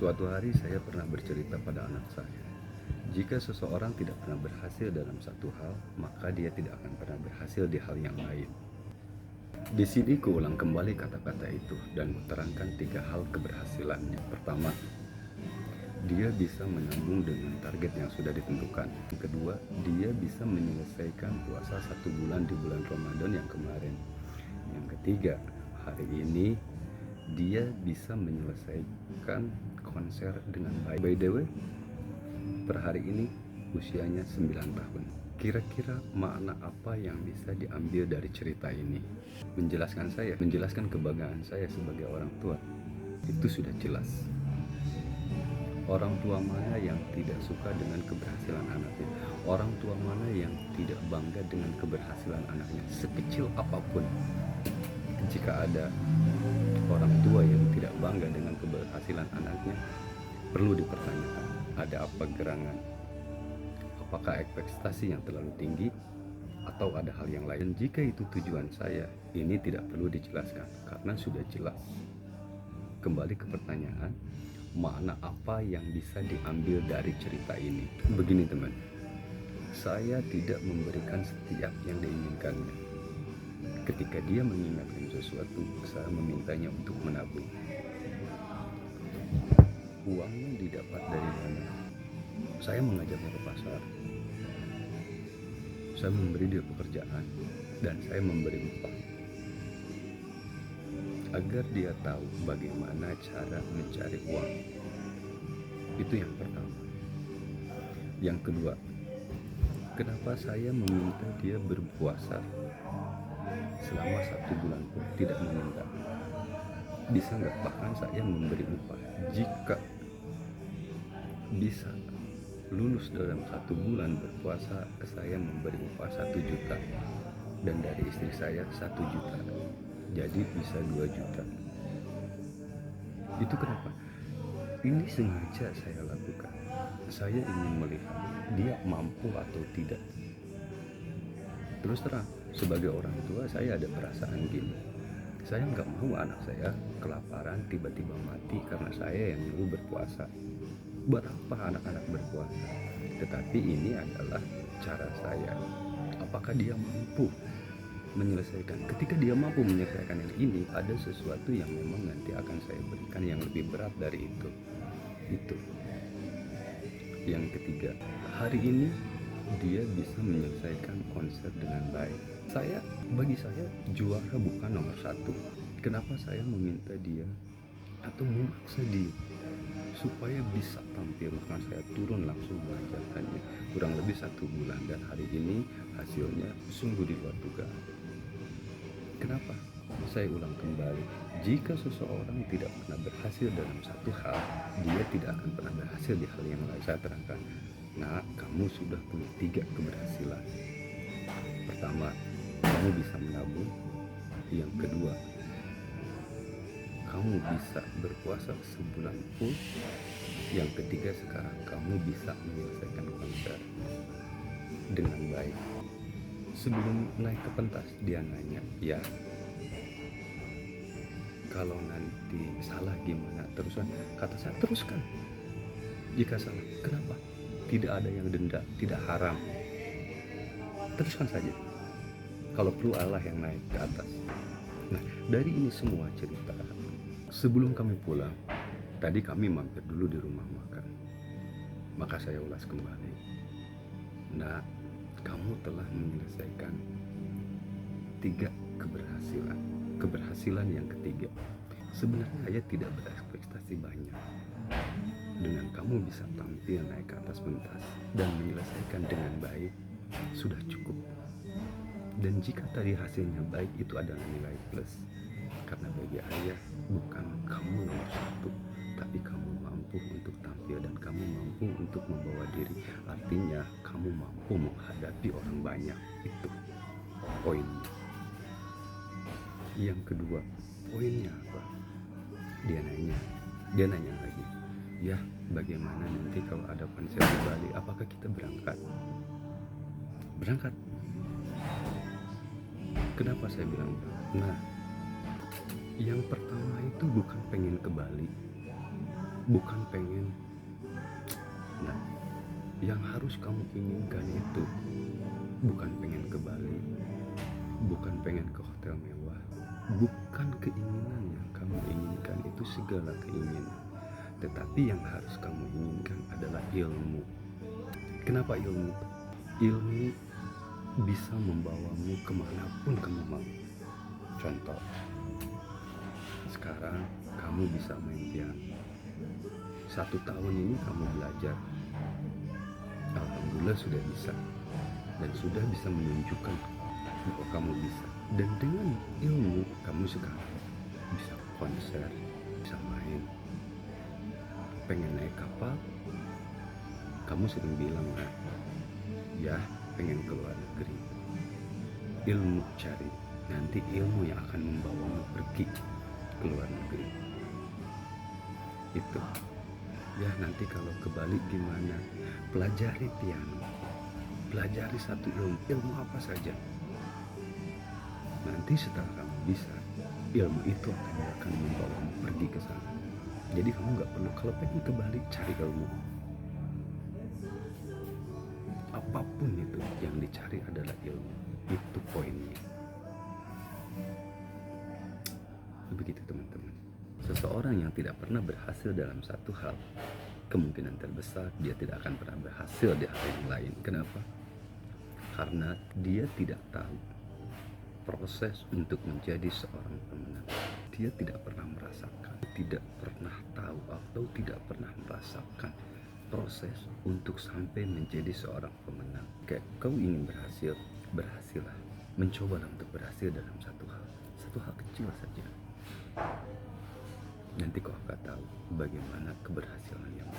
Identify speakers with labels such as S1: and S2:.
S1: Suatu hari saya pernah bercerita pada anak saya, jika seseorang tidak pernah berhasil dalam satu hal, maka dia tidak akan pernah berhasil di hal yang lain. Di sini kuulang kembali kata-kata itu dan kuterangkan 3 hal keberhasilannya. Pertama, dia bisa menabung dengan target yang sudah ditentukan. Yang kedua, dia bisa menyelesaikan puasa 1 bulan di bulan Ramadan yang kemarin. Yang ketiga, hari ini dia bisa menyelesaikan konser dengan baik. By the way, per hari ini usianya 9 tahun. Kira-kira makna apa yang bisa diambil dari cerita ini? Menjelaskan kebanggaan saya sebagai orang tua. Itu sudah jelas. Orang tua mana yang tidak suka dengan keberhasilan anaknya? Orang tua mana yang tidak bangga dengan keberhasilan anaknya? Sekecil apapun. Jika ada orang tua yang tidak bangga dengan keberhasilan anaknya, perlu dipertanyakan, ada apa gerangan? Apakah ekspektasi yang terlalu tinggi atau ada hal yang lain? Jika itu tujuan saya, ini tidak perlu dijelaskan karena sudah jelas. Kembali ke pertanyaan, makna apa yang bisa diambil dari cerita ini? Begini teman, saya tidak memberikan setiap yang diinginkannya. Ketika dia mengingatkan sesuatu, saya memintanya untuk menabung. Uangnya didapat dari mana? Saya mengajaknya ke pasar. Saya memberi dia pekerjaan dan saya memberi upah agar dia tahu bagaimana cara mencari uang. Itu yang pertama. Yang kedua, kenapa saya meminta dia berpuasa selama 1 bulan pun tidak meminta? Bisa nggak? Bahkan saya memberi upah jika bisa lulus dalam 1 bulan berpuasa, saya memberi upah 1 juta dan dari istri saya 1 juta, jadi bisa 2 juta. Itu kenapa? Ini sengaja saya lakukan. Saya ingin melihat dia mampu atau tidak. Terus terang, sebagai orang tua saya ada perasaan gini, saya nggak mau anak saya kelaparan tiba-tiba mati karena saya yang dulu berpuasa. Buat apa anak-anak berpuasa? Tetapi ini adalah cara saya. Apakah dia mampu menyelesaikan? Ketika dia mampu menyelesaikan yang ini, ada sesuatu yang memang nanti akan saya berikan yang lebih berat dari itu. Yang ketiga, hari ini dia bisa menyelesaikan konser dengan baik. Bagi saya juara bukan nomor 1. Kenapa saya meminta dia atau memaksa dia supaya bisa tampil? Maka saya turun langsung mengajarkannya kurang lebih 1 bulan dan hari ini hasilnya sungguh di luar dugaan. Kenapa? Saya ulang kembali, jika seseorang tidak pernah berhasil dalam satu hal, dia tidak akan pernah berhasil di hal yang lain. Saya terangkan, nah, kamu sudah punya 3 keberhasilan. Pertama, kamu bisa menabung. Yang kedua, kamu bisa berpuasa sebulan full. Yang ketiga, sekarang kamu bisa menyelesaikan konser dengan baik. Sebelum naik ke pentas, dia nanya, ya kalau nanti salah gimana? Terusan, kata saya, teruskan. Jika salah, kenapa? Tidak ada yang denda, tidak haram. Teruskan saja. Kalau perlu Allah yang naik ke atas. Nah, dari ini semua cerita, sebelum kami pulang, tadi kami mampir dulu di rumah makan. Maka saya ulas kembali. Nah, kamu telah menyelesaikan 3 keberhasilan. Keberhasilan yang ketiga, sebenarnya saya tidak berekspektasi banyak. Dengan kamu bisa tampil naik ke atas pentas dan menyelesaikan dengan baik, sudah cukup. Dan jika tadi hasilnya baik, itu adalah nilai plus. Karena bagi ayah, bukan kamu nomor 1, tapi kamu mampu untuk tampil dan kamu mampu untuk membawa diri. Artinya kamu mampu menghadapi orang banyak. Itu poinnya. Yang kedua, poinnya apa? Dia nanya lagi, ya bagaimana nanti kalau ada konser di Bali, apakah kita berangkat? Kenapa saya bilang? Nah, yang pertama itu bukan pengen ke Bali, bukan pengen. Nah, yang harus kamu inginkan itu bukan pengen ke Bali, bukan pengen ke hotel mewah, bukan keinginan yang kamu inginkan itu segala keinginan, tetapi yang harus kamu inginkan adalah ilmu. Kenapa ilmu? Ilmu bisa membawamu kemanapun kamu mau. Contoh, sekarang kamu bisa main piano. 1 tahun ini kamu belajar, alhamdulillah sudah bisa, dan sudah bisa menunjukkan bahwa kamu bisa. Dan dengan ilmu kamu sekarang bisa konser, bisa main. Pengen naik kapal, kamu sering bilang kan, ya pengen keluar negeri. Ilmu cari, nanti ilmu yang akan membawamu pergi ke luar negeri. Itu ya, nanti kalau ke Bali gimana, pelajari piano, pelajari satu ilmu apa saja. Nanti setelah kamu bisa, ilmu itu akan membawamu pergi ke sana. Jadi kamu nggak perlu, kalau pengen ke Bali, cari ilmu. Apapun itu, yang dicari adalah ilmu. Itu poinnya. Begitu teman-teman. Seseorang yang tidak pernah berhasil dalam satu hal, kemungkinan terbesar dia tidak akan pernah berhasil di hal yang lain. Kenapa? Karena dia tidak tahu proses untuk menjadi seorang pemenang. Dia tidak pernah merasakan, tidak pernah tahu atau tidak pernah merasakan proses untuk sampai menjadi seorang pemenang. Kayak kau ingin berhasil, berhasillah. Mencobalah untuk berhasil dalam satu hal kecil saja. Nanti kau akan tahu bagaimana keberhasilan yang